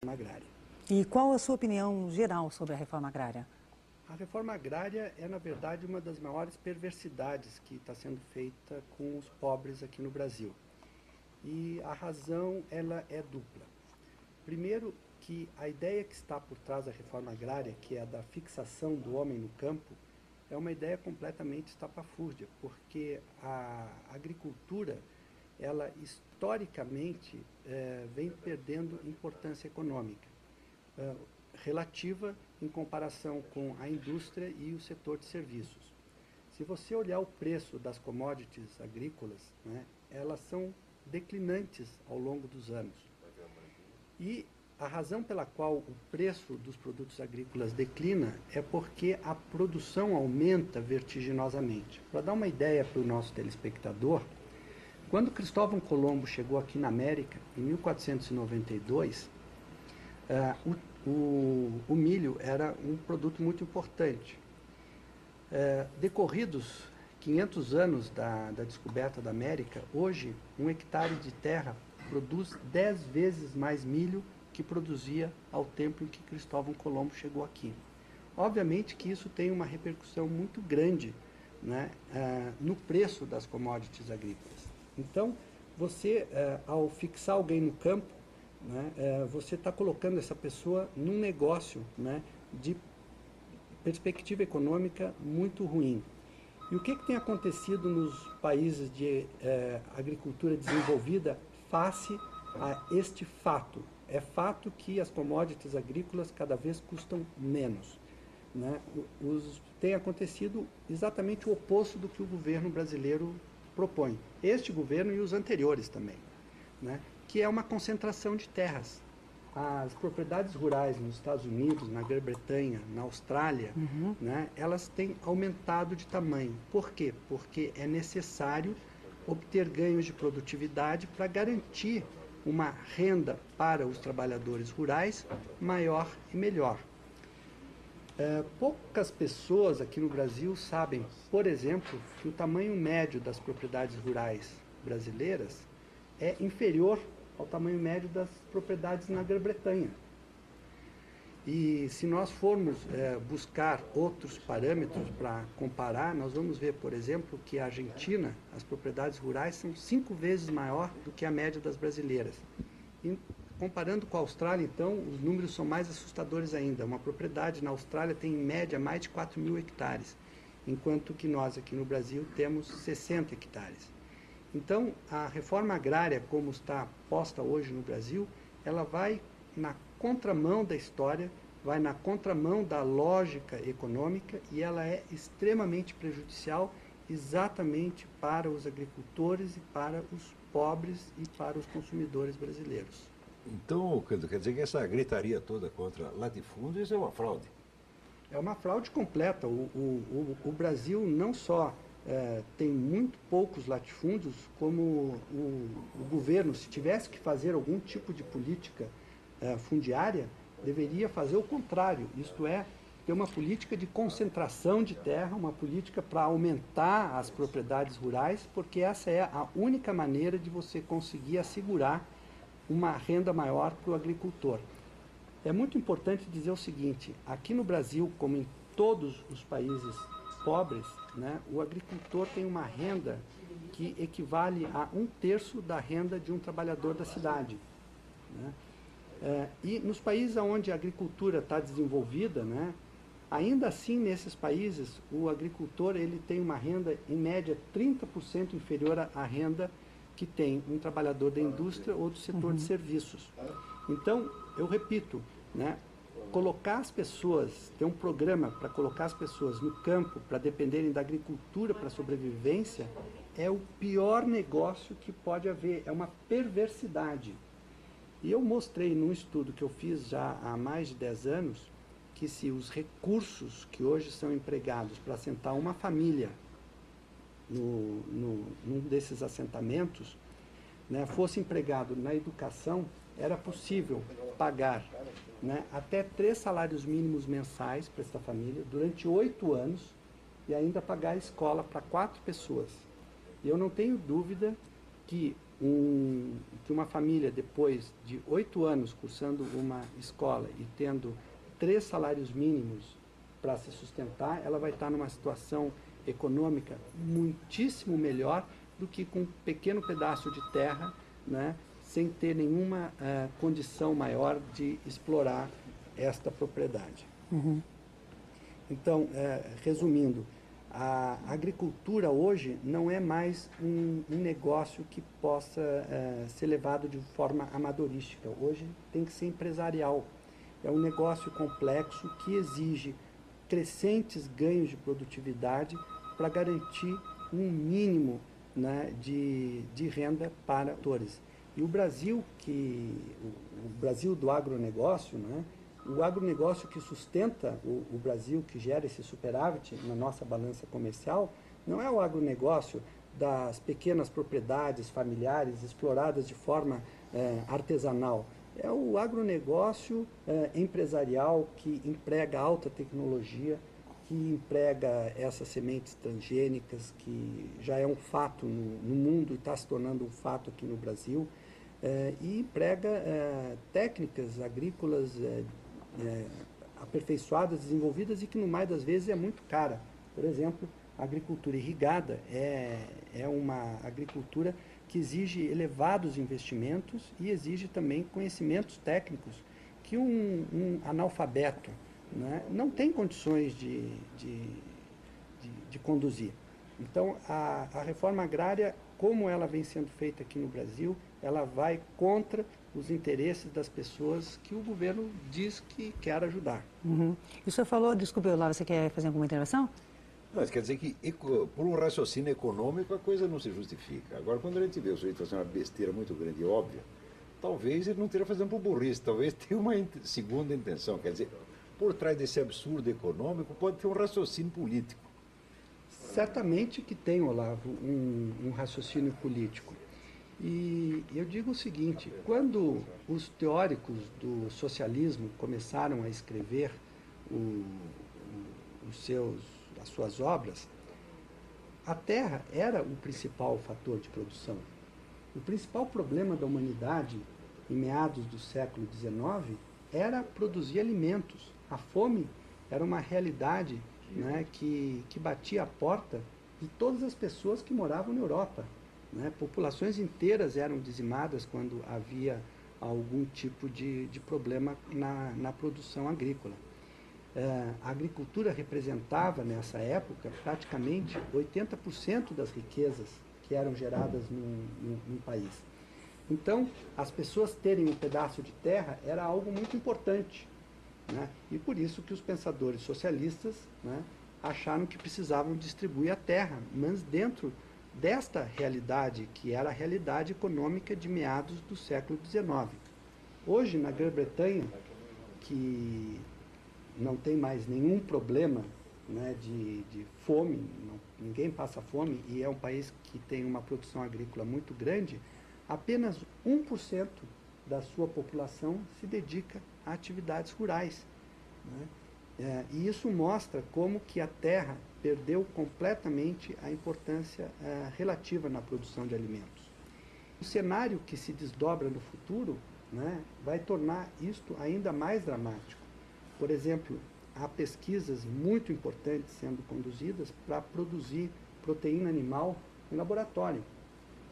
agrária. E qual a sua opinião geral sobre a reforma agrária? A reforma agrária é, na verdade, uma das maiores perversidades que está sendo feita com os pobres aqui no Brasil. E a razão, ela é dupla. Primeiro, que a ideia que está por trás da reforma agrária, que é a da fixação do homem no campo, é uma ideia completamente estapafúrdia, porque a agricultura, ela historicamente vem perdendo importância econômica, relativa em comparação com a indústria e o setor de serviços. Se você olhar o preço das commodities agrícolas, né, elas são declinantes ao longo dos anos. E a razão pela qual o preço dos produtos agrícolas declina é porque a produção aumenta vertiginosamente. Para dar uma ideia para o nosso telespectador, quando Cristóvão Colombo chegou aqui na América, em 1492, o milho era um produto muito importante. Decorridos 500 anos da descoberta da América, hoje um hectare de terra produz 10 vezes mais milho que produzia ao tempo em que Cristóvão Colombo chegou aqui. Obviamente que isso tem uma repercussão muito grande, né, no preço das commodities agrícolas. Então, você, ao fixar alguém no campo, né, você está colocando essa pessoa num negócio, né, de perspectiva econômica muito ruim. E o que tem acontecido nos países de agricultura desenvolvida face a este fato? É fato que as commodities agrícolas cada vez custam menos, né? Tem acontecido exatamente o oposto do que o governo brasileiro propõe. Este governo e os anteriores também, né? Que é uma concentração de terras. As propriedades rurais nos Estados Unidos, na Grã-Bretanha, na Austrália, né, elas têm aumentado de tamanho. Por quê? Porque é necessário obter ganhos de produtividade para garantir uma renda para os trabalhadores rurais maior e melhor. Poucas pessoas aqui no Brasil sabem, por exemplo, que o tamanho médio das propriedades rurais brasileiras é inferior ao tamanho médio das propriedades na Grã-Bretanha. E se nós formos buscar outros parâmetros para comparar, nós vamos ver, por exemplo, que a Argentina, as propriedades rurais são 5 vezes maior do que a média das brasileiras. E comparando com a Austrália, então, os números são mais assustadores ainda. Uma propriedade na Austrália tem, em média, mais de 4.000 hectares, enquanto que nós, aqui no Brasil, temos 60 hectares. Então, a reforma agrária, como está posta hoje no Brasil, ela vai na contramão da história, vai na contramão da lógica econômica e ela é extremamente prejudicial exatamente para os agricultores e para os pobres e para os consumidores brasileiros. Então, quer dizer que essa gritaria toda contra latifúndios é uma fraude? É uma fraude completa. O Brasil não só tem muito poucos latifúndios, como o governo, se tivesse que fazer algum tipo de política fundiária, deveria fazer o contrário, isto é, ter uma política de concentração de terra, uma política para aumentar as propriedades rurais, porque essa é a única maneira de você conseguir assegurar uma renda maior para o agricultor. É muito importante dizer o seguinte, aqui no Brasil, como em todos os países pobres, né, o agricultor tem uma renda que equivale a 1/3 da renda de um trabalhador da cidade, né? E nos países onde a agricultura está desenvolvida, né, ainda assim nesses países o agricultor ele tem uma renda em média 30% inferior à renda que tem um trabalhador da indústria ou do setor de serviços. Então, eu repito, né, colocar as pessoas, ter um programa para colocar as pessoas no campo, para dependerem da agricultura para sobrevivência, é o pior negócio que pode haver, é uma perversidade. E eu mostrei num estudo que eu fiz já há mais de 10 anos, que se os recursos que hoje são empregados para assentar uma família num desses assentamentos, né, fosse empregado na educação, era possível pagar, né, até 3 salários mínimos mensais para essa família durante 8 anos e ainda pagar a escola para 4 pessoas. E eu não tenho dúvida que que uma família, depois de 8 anos cursando uma escola e tendo 3 salários mínimos para se sustentar, ela vai estar numa situação econômica muitíssimo melhor do que com um pequeno pedaço de terra, né, sem ter nenhuma condição maior de explorar esta propriedade. Uhum. Então, resumindo, a agricultura hoje não é mais um negócio que possa ser levado de forma amadorística. Hoje tem que ser empresarial. É um negócio complexo que exige crescentes ganhos de produtividade para garantir um mínimo, né, de renda para atores. E o Brasil, o Brasil do agronegócio, né, o agronegócio que sustenta o Brasil, que gera esse superávit na nossa balança comercial, não é o agronegócio das pequenas propriedades familiares exploradas de forma artesanal. É o agronegócio empresarial que emprega alta tecnologia, que emprega essas sementes transgênicas, que já é um fato no mundo e está se tornando um fato aqui no Brasil, e emprega técnicas agrícolas aperfeiçoadas, desenvolvidas e que, no mais das vezes, é muito cara. Por exemplo, a agricultura irrigada é uma agricultura que exige elevados investimentos e exige também conhecimentos técnicos que um analfabeto, né, não tem condições de conduzir. Então, a reforma agrária, como ela vem sendo feita aqui no Brasil, ela vai contra os interesses das pessoas que o governo diz que quer ajudar. Uhum. E o senhor falou, desculpe, Olavo, você quer fazer alguma intervenção? Não, isso quer dizer que, por um raciocínio econômico, a coisa não se justifica. Agora, quando a gente vê o sujeito fazendo uma besteira muito grande e óbvia, talvez ele não esteja fazendo por burrice, talvez tenha uma segunda intenção. Quer dizer, por trás desse absurdo econômico pode ter um raciocínio político. Certamente que tem, Olavo, um raciocínio político. E eu digo o seguinte, quando os teóricos do socialismo começaram a escrever as suas obras, a terra era o principal fator de produção. O principal problema da humanidade em meados do século XIX era produzir alimentos. A fome era uma realidade, né, que batia a porta de todas as pessoas que moravam na Europa. Né? Populações inteiras eram dizimadas quando havia algum tipo de problema na produção agrícola. A agricultura representava, nessa época, praticamente 80% das riquezas que eram geradas num país. Então, as pessoas terem um pedaço de terra era algo muito importante. Né? E por isso que os pensadores socialistas, né, acharam que precisavam distribuir a terra, mas dentro desta realidade, que era a realidade econômica de meados do século XIX. Hoje, na Grã-Bretanha, que não tem mais nenhum problema, né, de fome, ninguém passa fome, e é um país que tem uma produção agrícola muito grande, apenas 1% da sua população se dedica a atividades rurais. Né? E isso mostra como que a terra perdeu completamente a importância relativa na produção de alimentos. O cenário que se desdobra no futuro, né, vai tornar isto ainda mais dramático. Por exemplo, há pesquisas muito importantes sendo conduzidas para produzir proteína animal em laboratório.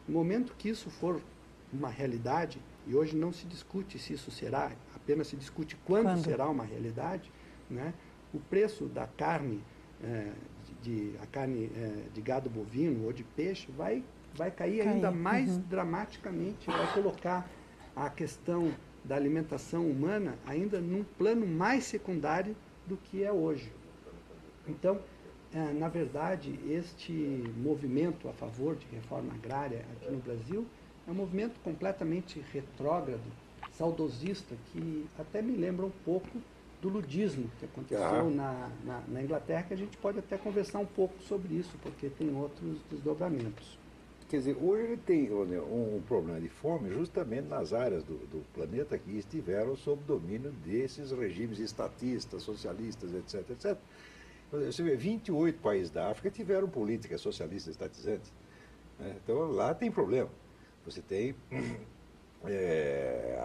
No momento que isso for uma realidade, e hoje não se discute se isso será, apenas se discute quando será uma realidade, né, o preço da carne, de gado bovino ou de peixe vai cair ainda mais dramaticamente, vai colocar a questão da alimentação humana ainda num plano mais secundário do que é hoje. Então, na verdade, este movimento a favor de reforma agrária aqui no Brasil é um movimento completamente retrógrado, saudosista, que até me lembra um pouco do ludismo que aconteceu na Inglaterra, que a gente pode até conversar um pouco sobre isso, porque tem outros desdobramentos. Quer dizer, hoje ele tem um problema de fome justamente nas áreas do planeta que estiveram sob domínio desses regimes estatistas, socialistas, etc, etc. Você vê, 28 países da África tiveram políticas socialistas estatizantes. Né? Então lá tem problema. Você tem.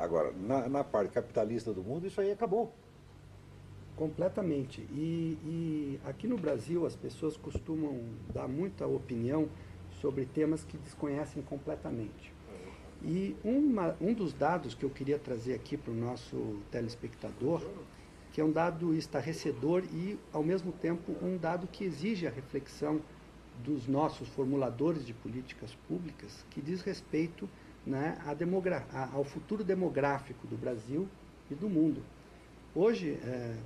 Agora, na parte capitalista do mundo, isso aí acabou. Completamente. E aqui no Brasil as pessoas costumam dar muita opinião sobre temas que desconhecem completamente. E um dos dados que eu queria trazer aqui para o nosso telespectador, que é um dado estarrecedor e, ao mesmo tempo, um dado que exige a reflexão dos nossos formuladores de políticas públicas, que diz respeito, né, ao futuro demográfico do Brasil e do mundo. Hoje,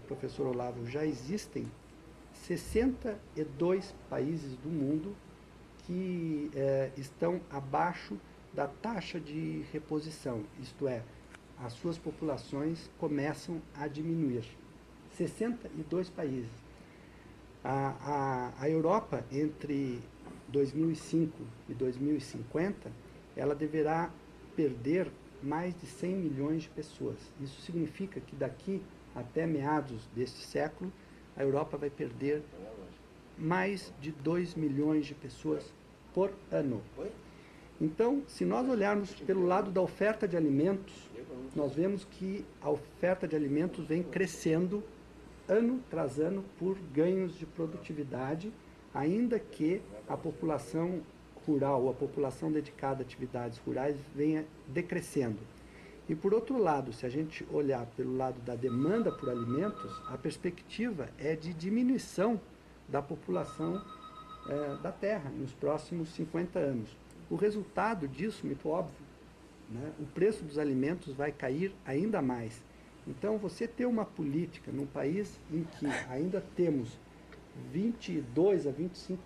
professor Olavo, já existem 62 países do mundo que estão abaixo da taxa de reposição, isto é, as suas populações começam a diminuir. 62 países. A Europa, entre 2005 e 2050, ela deverá perder mais de 100 milhões de pessoas. Isso significa que daqui até meados deste século, a Europa vai perder mais de 2 milhões de pessoas por ano. Então, se nós olharmos pelo lado da oferta de alimentos, nós vemos que a oferta de alimentos vem crescendo ano tras ano por ganhos de produtividade, ainda que a população rural, a população dedicada a atividades rurais venha decrescendo. E por outro lado, se a gente olhar pelo lado da demanda por alimentos, a perspectiva é de diminuição da população da Terra nos próximos 50 anos. O resultado disso, muito óbvio, né? O preço dos alimentos vai cair ainda mais. Então, você ter uma política num país em que ainda temos 22 a 25%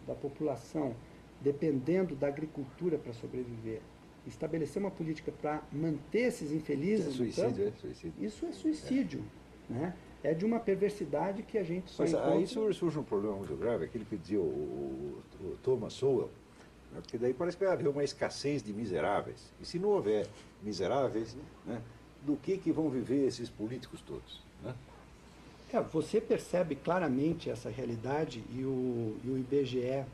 da população dependendo da agricultura para sobreviver, estabelecer uma política para manter esses infelizes Isso é suicídio, no campo, suicídio. Isso é suicídio. Né? É de uma perversidade que a gente só encontra... Aí surge um problema muito grave, aquele que dizia o Thomas Sowell, né? Porque daí parece que vai haver uma escassez de miseráveis. E se não houver miseráveis, né, do que vão viver esses políticos todos? Né? Você percebe claramente essa realidade e o IBGE,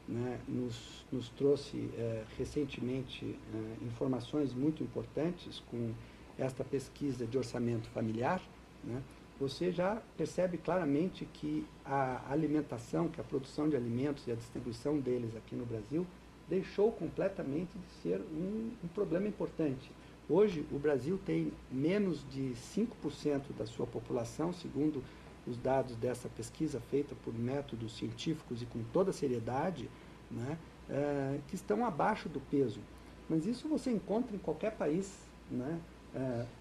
né, nos trouxe recentemente informações muito importantes com esta pesquisa de orçamento familiar. Né? Você já percebe claramente que a alimentação, que a produção de alimentos e a distribuição deles aqui no Brasil deixou completamente de ser um problema importante. Hoje, o Brasil tem menos de 5% da sua população, segundo os dados dessa pesquisa feita por métodos científicos e com toda seriedade, né, que estão abaixo do peso. Mas isso você encontra em qualquer país, né,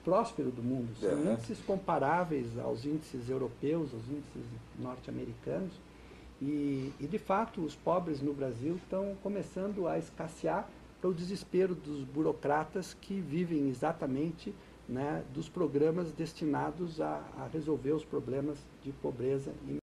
próspero do mundo. São índices comparáveis aos índices europeus, aos índices norte-americanos. E, de fato, os pobres no Brasil estão começando a escassear para o desespero dos burocratas que vivem exatamente, né, dos programas destinados a resolver os problemas de pobreza e